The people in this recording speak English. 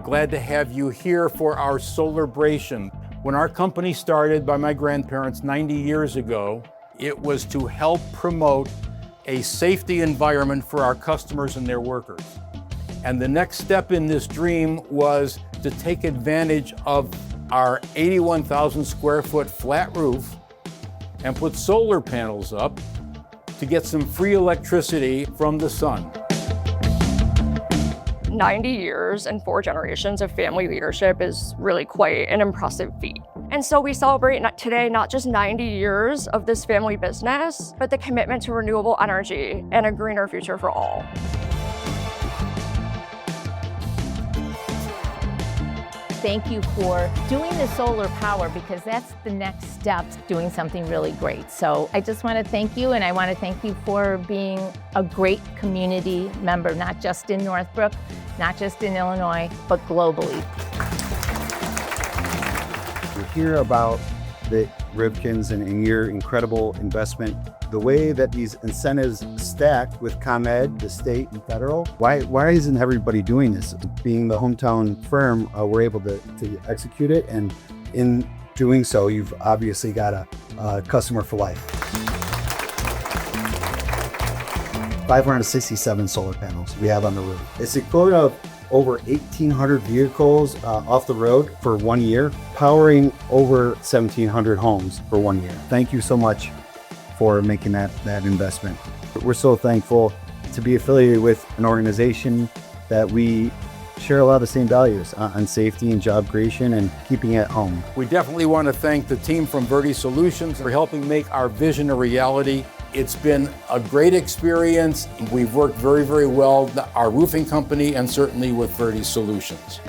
glad to have you here for our Solarbration. When our company started by my grandparents 90 years ago, it was to help promote a safety environment for our customers and their workers. And the next step in this dream was to take advantage of our 81,000 square foot flat roof and put solar panels up to get some free electricity from the sun. 90 years and 4 generations of family leadership is really quite an impressive feat. And so we celebrate today not just 90 years of this family business, but the commitment to renewable energy and a greener future for all. Thank you for doing the solar power, because that's the next step, doing something really great. So I just want to thank you, and I want to thank you for being a great community member, not just in Northbrook, not just in Illinois, but globally. We hear about the Rivkins and your incredible investment. The way that these incentives stack with ComEd, the state and federal, why isn't everybody doing this? Being the hometown firm, we're able to execute it, and in doing so, you've obviously got a customer for life. 567 solar panels we have on the roof. It's the equivalent of over 1,800 vehicles off the road for 1 year, powering over 1,700 homes for 1 year. Thank you so much for making that investment. We're so thankful to be affiliated with an organization that we share a lot of the same values on safety and job creation and keeping it home. We definitely want to thank the team from Verde Solutions for helping make our vision a reality. It's been a great experience. We've worked very, very well, our roofing company, and certainly with Verde Solutions.